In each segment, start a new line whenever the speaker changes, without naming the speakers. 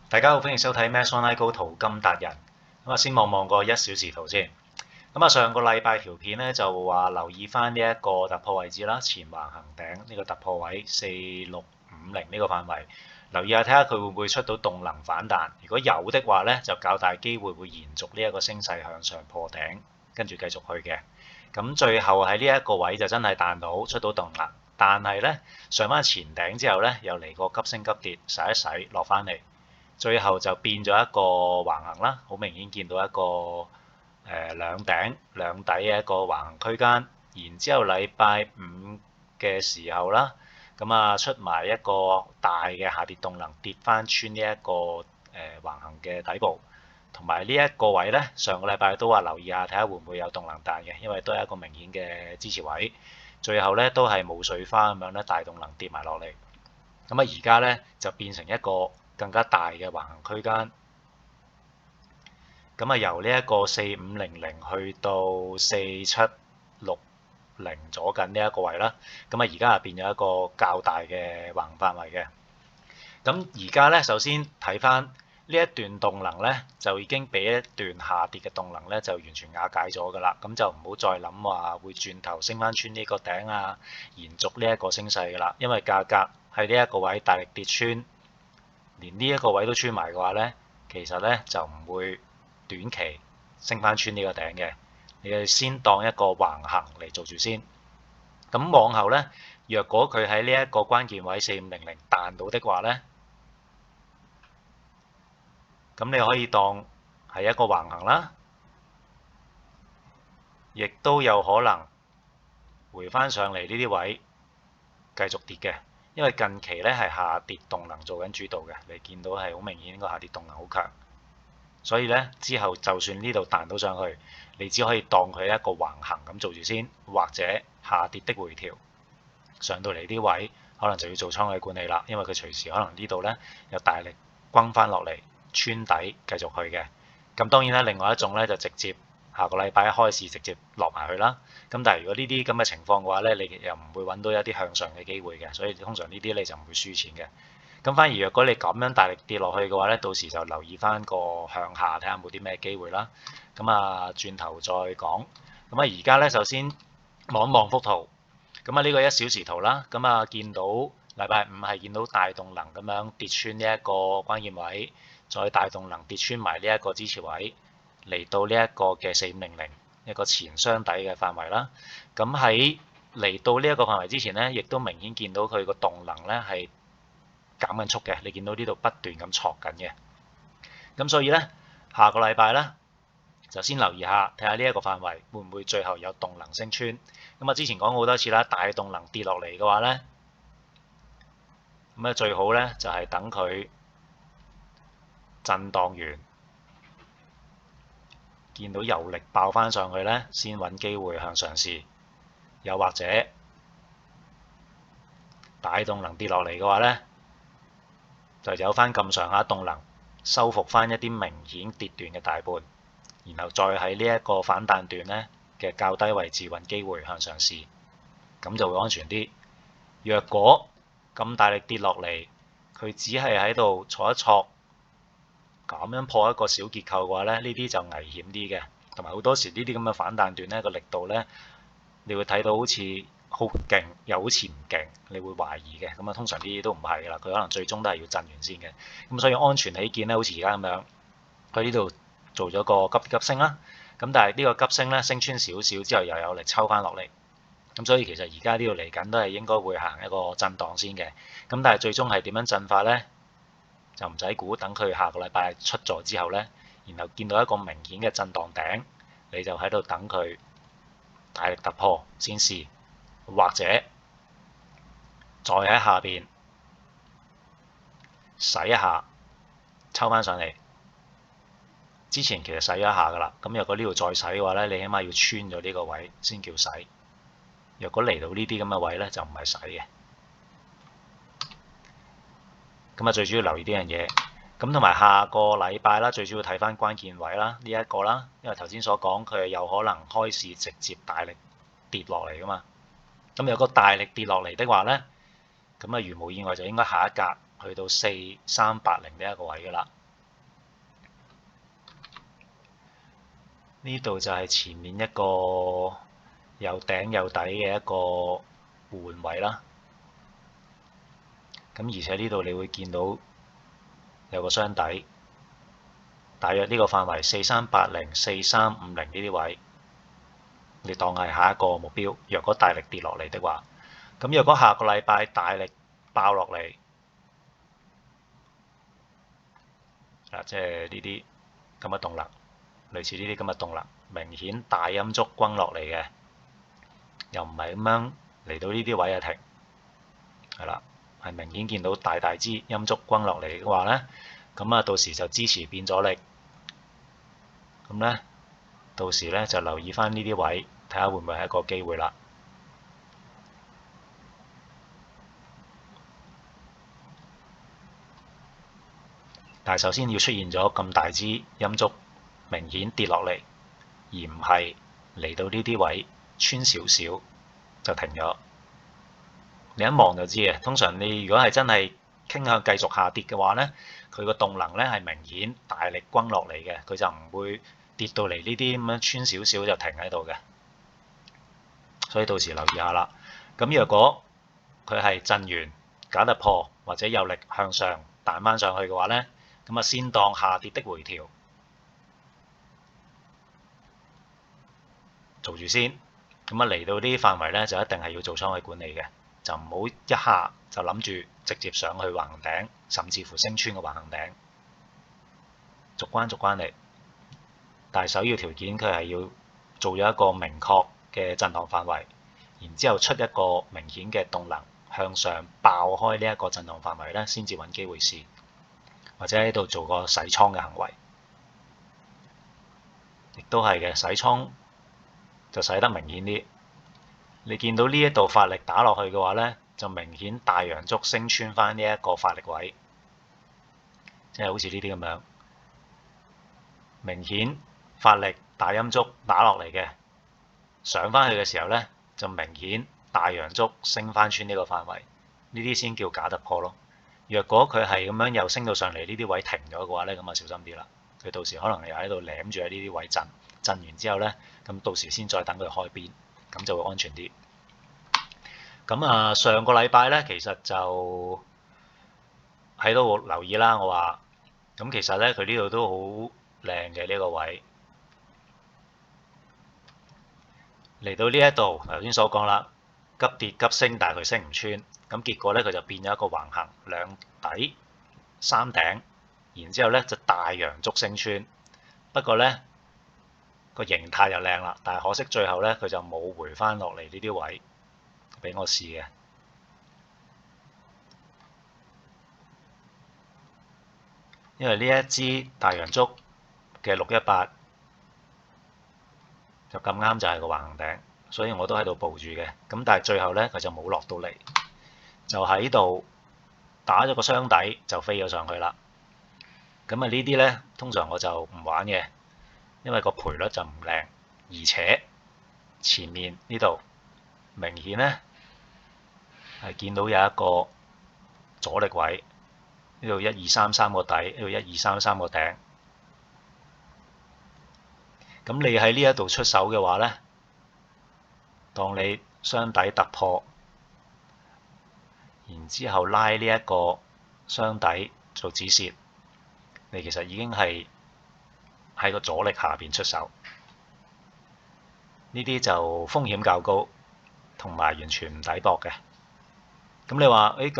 大家好，歡迎收睇 Mass Online 高淘金達人。先望個1小時圖先。上個禮拜條片咧就話留意翻呢一個突破位置啦，前橫行頂呢個突破位4650呢個範圍，留意下睇下佢會唔會出到動能反彈。如果有的話咧，就較大機會會延續呢一個升勢向上破頂，跟住繼續去嘅。咁最後喺呢一個位就真係彈到出到動能，但係咧上翻前頂之後咧又嚟個急升急跌，洗一洗落翻嚟。最後就變咗一個橫行啦，好明顯見到一個兩頂兩底嘅一個橫行區間。然之後禮拜五嘅時候啦，出埋一個大嘅下跌動能，跌翻穿呢一個橫行嘅底部，同埋呢一個位呢，上個禮拜都話留意下睇下會唔會有動能彈嘅，因為都係一個明顯嘅支持位。最後呢，都係冇水花咁樣咧，大動能跌埋落嚟。而家呢，就變成一個更加大嘅橫行區間，由呢一個4500去到4760左近呢一個位啦，而家變咗一個較大嘅橫行範圍嘅。而家咧，首先睇翻呢一段動能咧，就已經俾一段下跌嘅動能咧，就完全瓦解咗㗎啦。咁就唔好再諗話會轉頭升翻穿呢個頂啊，延續呢一個升勢㗎啦。因為價格喺呢一個位大力跌穿，連呢一個位都穿埋嘅話咧，其實咧就唔會短期升翻穿呢個頂嘅。你哋先當一個橫行嚟做住先。咁往後咧，若果佢喺呢一個關鍵位4500彈到的話咧，咁你可以當係一個橫行啦，亦都有可能回翻上嚟呢啲位繼續跌嘅，因為近期咧係下跌動能做緊主導嘅，你見到係好明顯個下跌動能好強，所以咧之後就算呢度彈到上去，你只可以當佢一個橫行咁做住先，或者下跌的回調上到嚟啲位，可能就要做倉位管理啦，因為佢隨時可能呢度咧有大力轟翻落嚟穿底繼續去嘅。咁當然啦，另外一種咧就直接下個禮拜一開始直接落埋去啦。咁但係如果呢啲咁嘅情況嘅話咧，你又唔會揾到一啲向上嘅機會嘅，所以通常呢啲你就唔會輸錢嘅。咁反而若果你咁樣大力跌落去嘅話咧，到時就留意翻個向下睇下有冇啲咩機會啦。轉頭再講。而家咧首先望一望幅圖。呢個1小時圖啦，見到禮拜五係見到大動能咁樣跌穿呢一個關鍵位，再大動能跌穿埋呢一個支持位，嚟到呢一個嘅4500一個前雙底嘅範圍啦。喺嚟到呢一個範圍之前咧，亦都明顯見到佢個動能咧係減緊速嘅，你見到呢度不斷咁挫緊嘅。咁所以咧，下個禮拜咧就先留意下，睇下呢一個範圍會唔會最後有動能升穿。之前講過好多次啦，大動能跌落嚟嘅話咧，最好咧就係等佢震盪完，見到有力爆翻上去咧，先揾機會向上試。又或者大動能跌落嚟嘅話咧，就有翻咁上下動能，收復翻一啲明顯跌段嘅大半，然後再喺呢一個反彈段咧嘅較低位置揾機會向上試，咁就會安全啲。若果咁大力跌落嚟，佢只係喺度挫一挫，咁樣破一個小結構嘅話咧，呢啲就危險啲嘅。同埋好多時呢啲咁嘅反彈段咧，個力度咧，你會睇到好似好勁，又好似唔勁，你會懷疑嘅。通常呢啲都唔係㗎啦，佢可能最終都係要震完先嘅。所以安全起見咧，好似而家咁樣，佢呢度做咗個急升啦。但係呢個急升咧，升穿少少之後又有力抽翻落嚟。所以其實而家呢度嚟緊都係應該會行一個震盪先嘅。但係最終係點樣震法咧，就唔使估，等佢下個禮拜出咗之後咧，然後見到一個明顯嘅震盪頂，你就喺度等佢大力突破先試，或者再喺下邊洗一下，抽翻上嚟。之前其實洗咗一下㗎啦，咁若果呢度再洗嘅話咧，你起碼要穿咗呢個位先叫洗。若果嚟到呢啲咁嘅位咧，就唔係洗嘅。最主要留意呢樣嘢。同埋下個禮拜啦，最主要睇翻關鍵位啦，呢一個啦，因為頭先所講佢係有可能開始直接大力跌落嚟㗎嘛。若果大力跌落嚟的話咧，如無意外就應該下一格去到4380呢一個位㗎啦。呢度就係前面一個有頂有底嘅一個換位啦。咁而且呢度你會見到有個雙底，大約呢個範圍4380、4350呢啲位，你當係下一個目標。若果大力跌落嚟的話，咁若果下個禮拜大力爆落嚟，即係呢啲咁嘅動能，類似呢啲咁嘅動能，明顯大陰燭轟落嚟嘅，又唔係咁樣嚟到呢啲位就停，係啦，係明顯見到大支陰燭轟落嚟嘅話呢，咁到時就支持變咗力，咁呢，到時呢就留意翻呢啲位，睇下會唔會係一個機會啦。但係首先要出現咗咁大支陰燭，明顯跌落嚟，而唔係嚟到呢啲位穿少少就停咗。你一望就知嘅。通常你如果係真係傾向繼續下跌嘅話呢，佢個動能呢係明顯大力轟落嚟嘅，佢就唔會跌到嚟呢啲咁樣穿少少就停喺度嘅。所以到時留意下啦。咁若果佢係震完假突破或者有力向上彈翻上去嘅話呢，咁先當下跌的回調做住先。咁嚟到呢啲範圍呢，就一定係要做倉位管理嘅，就唔好一下就諗住直接上去橫行頂，甚至乎升穿個橫行頂，逐關嚟。但係首要條件佢係要做咗一個明確嘅震盪範圍，然之後出一個明顯嘅動能向上爆開呢一個震盪範圍呢，先至揾機會試，或者喺度做個洗倉嘅行為，亦都係嘅。洗倉就洗得明顯啲。你見到呢一度發力打落去嘅話呢，就明顯大陽燭升穿翻呢一個發力位，即係好似呢啲咁樣，明顯發力大陰燭打落嚟嘅，上翻去嘅時候呢，就明顯大陽燭升翻穿呢個範圍，呢啲先叫假突破咯。若果佢係咁樣又升到上嚟呢啲位停咗嘅話呢，咁啊小心啲啦。佢到時可能又喺度舐住喺呢啲位震完之後呢，咁到時先再等佢開邊，咁就會安全啲。咁上個禮拜呢，其實就喺度留意啦。我話咁其實呢，佢呢度都好靚嘅呢個位，嚟到呢一度頭先所講啦，急跌急升，但係佢升唔穿，咁結果呢，佢就變咗一個橫行兩底三頂，然之後呢就大陽燭升穿。不過呢個形態就靚啦，但係可惜最後呢，佢就冇回翻落嚟呢啲位俾我試嘅。因為呢一支大陽燭嘅618就咁啱就係個橫行頂，所以我都喺度抱住嘅。咁但係最後呢，佢就冇落到嚟，就喺度打咗個雙底就飛咗上去啦。咁呢啲呢，通常我就唔玩嘅，因為個賠率就唔靚，而且前面呢度明顯呢係見到有一個阻力位，呢度1233個底，呢度1233個頂。咁你喺呢一度出手嘅話呢，當你雙底突破，然之後拉呢一個雙底做止蝕，你其實已經係喺個阻力下邊出手。呢啲就風險較高，同埋完全唔抵搏嘅。咁你話咁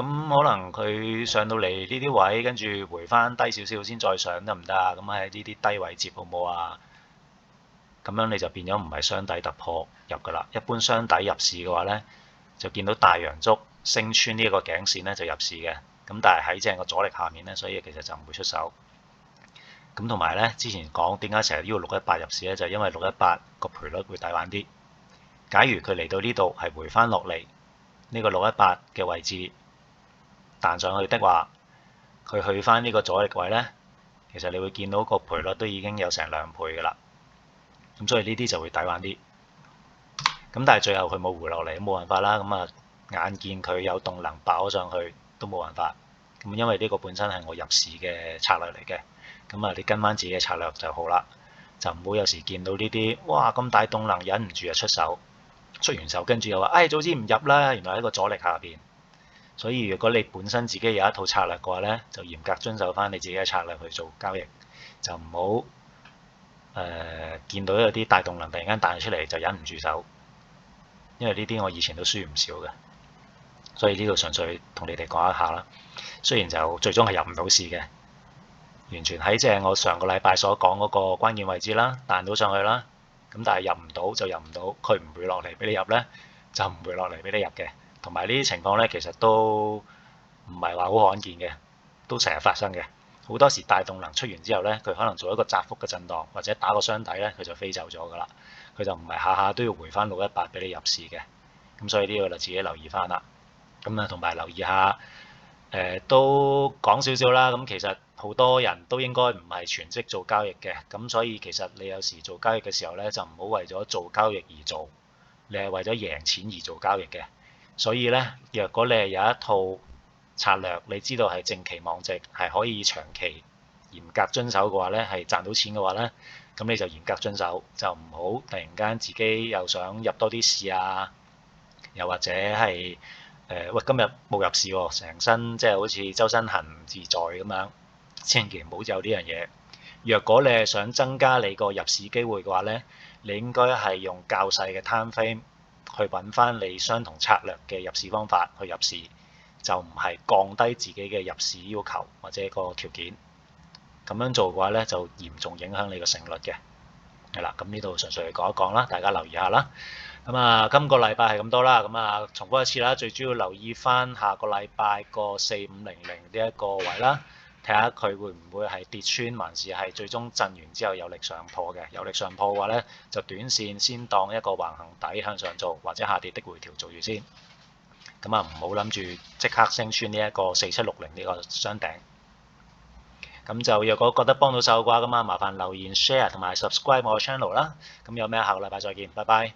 可能佢上到嚟呢啲位，跟住回翻低少少先再上得唔得啊？咁喺呢啲低位接好唔好啊？咁樣你就變咗唔係雙底突破入㗎啦。一般雙底入市嘅話呢，就見到大陽燭升穿呢一個頸線呢，就入市嘅。咁但係喺正個阻力下面呢，所以其實就唔會出手。咁同埋呢，之前講點解成日要618入市呢？就係因為618個賠率會抵玩啲。假如佢嚟到呢度係回翻落嚟呢個618嘅位置彈上去的話，佢去翻呢個阻力位呢，其實你會見到個賠率都已經有成2倍㗎啦。咁所以呢啲就會抵玩啲。咁但係最後佢冇回落嚟，冇辦法啦。咁眼見佢有動能爆咗上去，都冇辦法。咁因為呢個本身係我入市嘅策略嚟嘅，咁你跟翻自己嘅策略就好啦，就唔好有時見到呢啲哇咁大動能忍唔住就出手，出完手跟住又話早知唔入啦，原來喺個阻力下邊。所以如果你本身自己有一套策略嘅話呢，就嚴格遵守翻你自己嘅策略去做交易，就唔好見到有啲大動能突然間彈出嚟就忍唔住手，因為呢啲我以前都輸唔少嘅。所以呢度純粹同你哋講一下啦。雖然就最終係入唔到市嘅，完全喺即係我上個禮拜所講嗰個關鍵位置啦，彈到上去啦。咁但係入唔到就入唔到，佢唔會落嚟俾你入呢，就唔會落嚟俾你入嘅。同埋呢啲情況呢，其實都唔係話好罕見嘅，都成日發生嘅。好多時大動能出完之後呢，佢可能做一個窄幅嘅震盪，或者打個雙底呢，佢就飛走咗噶啦。佢就唔係下下都要回翻618俾你入市嘅。咁所以呢個就自己留意翻啦。咁啊，同埋留意下，都講少少啦。咁其實好多人都應該唔係全職做交易嘅，咁所以其實你有時做交易嘅時候呢，就唔好為咗做交易而做，你係為咗贏錢而做交易嘅。所以呢，若果你係有一套策略，你知道係正期望值，係可以長期嚴格遵守嘅話呢，係賺到錢嘅話呢，咁你就嚴格遵守，就唔好突然間自己又想入多啲市啊，又或者係喂今日冇入市喎，成身即係好似周身痕唔自在咁樣，千祈唔好有呢樣嘢。若果你係想增加你個入市機會嘅話呢，你應該係用較細嘅 time frame 去揾翻你相同策略嘅入市方法去入市，就唔係降低自己嘅入市要求或者個條件。咁樣做嘅話呢，就嚴重影響你個勝率嘅。係啦，咁呢度純粹嚟講一講啦，大家留意下啦。咁今個禮拜係咁多啦。咁重複一次啦，最主要留意翻下個禮拜個4500呢一個位啦，睇下佢會唔會係跌穿，還是係最終震完之後有力上破嘅。有力上破嘅話呢，就短線先當一個橫行底向上做，或者下跌的回調做住先。咁唔好諗住即刻升穿呢一個4760呢個雙頂。咁就若果覺得幫到手嘅話，咁麻煩留言 share 同埋 subscribe 我個 channel 啦。咁有咩下個禮拜再見，拜拜。